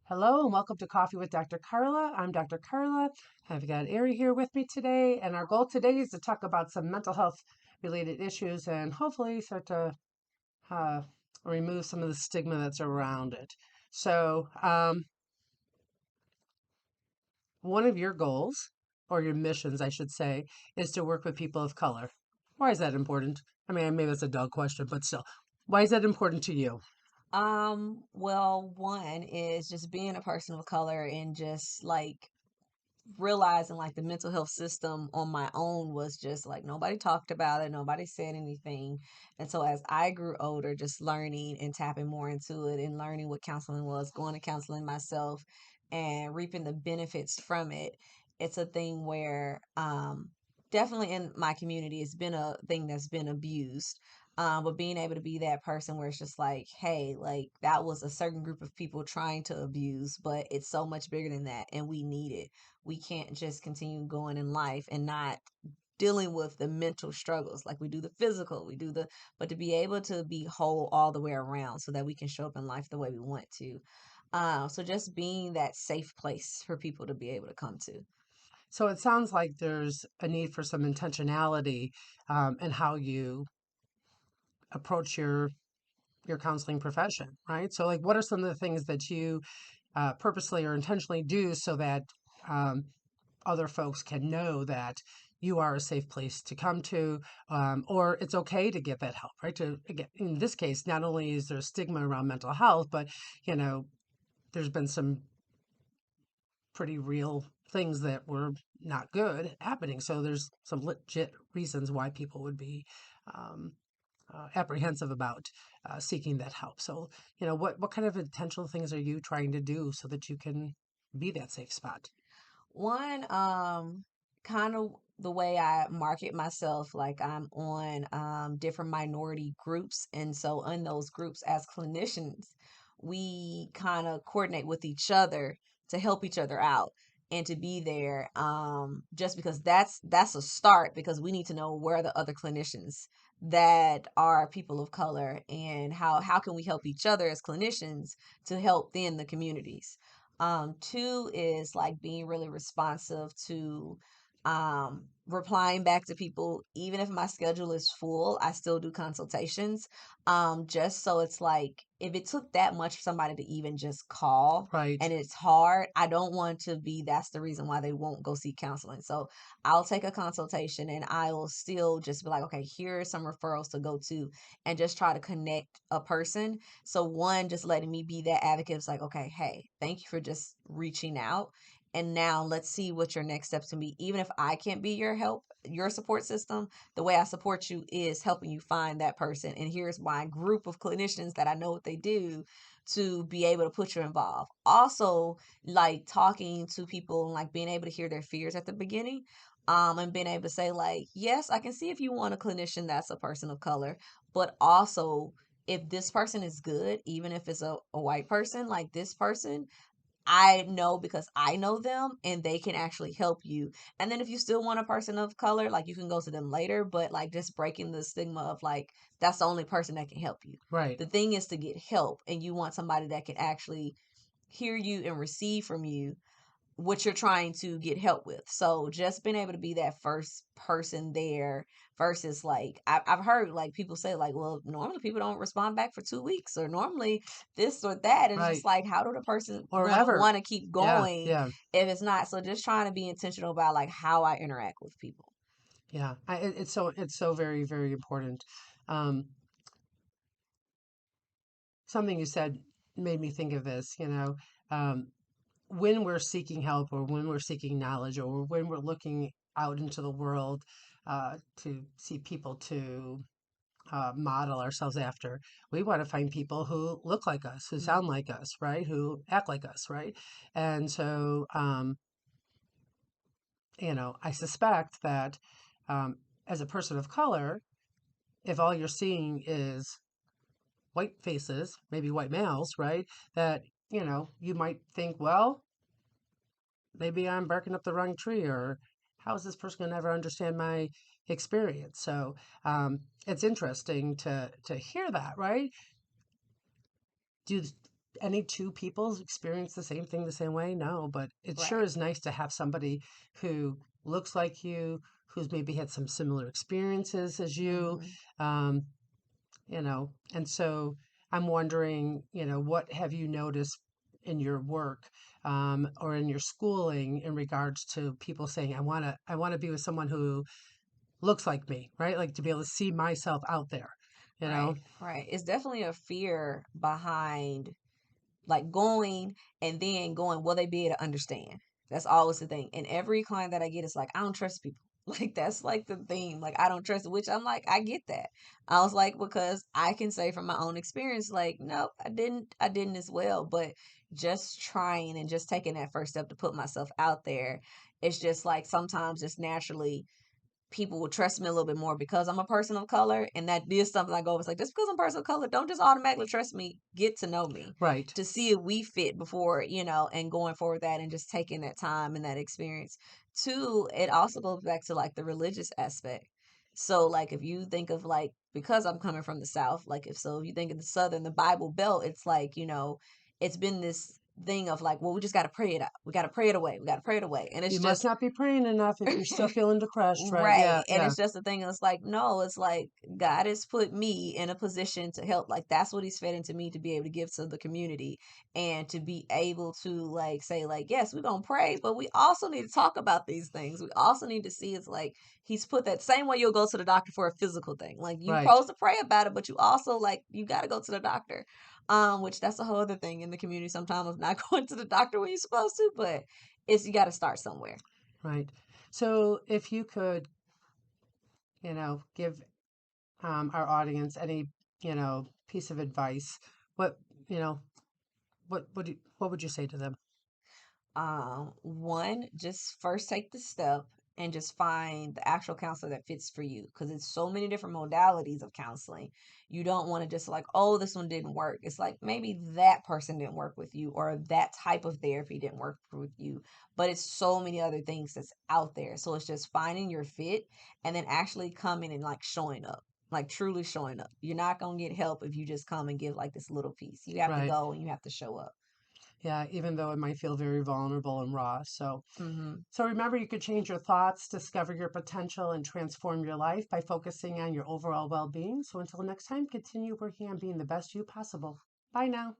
Hello and welcome to Coffee with Dr. Carla. I'm Dr. Carla. I've got Arrie here with me today, and our goal today is to talk about some mental health related issues and hopefully start to uh, remove some of the stigma that's around it. So, one of your goals, or your missions, I should say, is to work with people of color. Why is that important? I mean, maybe it's a dog question, but still, why is that important to you? Well, one is just being a person of color and just like realizing like the mental health system on my own was just like nobody talked about it, nobody said anything. And so as I grew older, just learning and tapping more into it and learning what counseling was, going to counseling myself and reaping the benefits from it, it's a thing where definitely in my community it's been a thing that's been abused. But being able to be that person where it's just like, hey, like that was a certain group of people trying to abuse, but it's so much bigger than that, and we need it. We can't just continue going in life and not dealing with the mental struggles like we do the physical, but to be able to be whole all the way around so that we can show up in life the way we want to. So just being that safe place for people to be able to come to. So it sounds like there's a need for some intentionality in how you approach your counseling profession, right? So, like, what are some of the things that you purposely or intentionally do so that um, other folks can know that you are a safe place to come to, or it's okay to get that help, right? To again, in this case, not only is there stigma around mental health, but you know, there's been some pretty real things that were not good happening. So there's some legit reasons why people would be um, apprehensive about seeking that help. So, what kind of intentional things are you trying to do so that you can be that safe spot? One, kind of the way I market myself, like I'm on different minority groups. And so in those groups as clinicians, we kind of coordinate with each other to help each other out and to be there. Just because that's a start because we need to know where are the other clinicians that are people of color and how can we help each other as clinicians to help then the communities. Two is like being really responsive to replying back to people. Even if my schedule is full, I still do consultations. Just so it's like if it took that much for somebody to even just call Right. and it's hard, I don't want to be that's the reason why they won't go seek counseling. So I'll take a consultation and I will still just be like, okay, here are some referrals to go to and just try to connect a person. So one, just letting me be that advocate is like, okay, hey, thank you for just reaching out. And now let's see what your next steps can be. Even if I can't be your help, your support system, the way I support you is helping you find that person. And here's my group of clinicians that I know what they do to be able to put you involved. Also, like talking to people and like being able to hear their fears at the beginning. And being able to say, like, yes, I can see if you want a clinician that's a person of color, but also if this person is good, even if it's a white person, like this person, I know because I know them and they can actually help you. And then if you still want a person of color, like you can go to them later, but like just breaking the stigma of like that's the only person that can help you. Right. The thing is to get help and you want somebody that can actually hear you and receive from you what you're trying to get help with. So just being able to be that first person there versus like I've heard like people say like, well, normally people don't respond back for 2 weeks or normally this or that. And it's just Right. like, how do the person Or gonna ever. want to keep Yeah. going Yeah. if it's not? So just trying to be intentional about like how I interact with people. Yeah. It's so very, very important. Um, Something you said made me think of this. Um, when we're seeking help or when we're seeking knowledge or when we're looking out into the world to see people to model ourselves after, we want to find people who look like us, who sound Mhm. like us, right? Who act like us, right? And so, I suspect that um, as a person of color, if all you're seeing is white faces, maybe white males, right? That, you might think, well, maybe I'm barking up the wrong tree, or how is this person going to ever understand my experience? So it's interesting to hear that, right? Do any two people experience the same thing the same way? No, but it sure Right. is nice to have somebody who looks like you, who's maybe had some similar experiences as you, Hmm. um, and so I'm wondering, what have you noticed in your work, or in your schooling in regards to people saying, I want to be with someone who looks like me, right? Like to be able to see myself out there, you know? Right. Right. It's definitely a fear behind like going and then going, will they be able to understand? That's always the thing. And every client that I get is like, I don't trust people. Like that's like the theme. Like I don't trust it, which I'm like, I get that. I was like, because I can say from my own experience, like, nope, I didn't as well. But just trying and just taking that first step to put myself out there, it's just like sometimes just naturally people will trust me a little bit more because I'm a person of color. And that is something I go over. It's like, just because I'm a person of color, don't just automatically trust me. Get to know me Right, to see if we fit before, and going forward that and just taking that time and that experience. Two, it also goes back to like the religious aspect. So, like, if you think of like, because I'm coming from the South, like, if you think of the Southern, the Bible Belt, it's like, it's been this thing of like, well, we just got to pray it out. We got to pray it away. We got to pray it away. And it's you must just, not be praying enough if you're still feeling depressed, right? right. Yeah, And yeah, it's just a thing. It's like, no, it's like God has put me in a position to help. Like, that's what He's fed into me to be able to give to the community and to be able to, like, say, like, yes, we're going to pray, but we also need to talk about these things. We also need to see it's like He's put that same way you'll go to the doctor for a physical thing. Like, you right, supposed to pray about it, but you also, like, you got to go to the doctor. Which that's a whole other thing in the community sometimes of not going to the doctor when you're supposed to, but you got to start somewhere. right. So if you could, give our audience any, piece of advice, what, you know, what would you say to them? One, just first take the step and just find the actual counselor that fits for you because it's so many different modalities of counseling. You don't want to just like, oh, this one didn't work. It's like maybe that person didn't work with you or that type of therapy didn't work with you, but it's so many other things that's out there. So it's just finding your fit and then actually coming and like showing up. Like truly showing up. You're not gonna get help if you just come and give like this little piece. You have to Right. go and you have to show up. Yeah, even though it might feel very vulnerable and raw. So, Hmm. so remember, you could change your thoughts, discover your potential, and transform your life by focusing on your overall well-being. So until next time, continue working on being the best you possible. Bye now.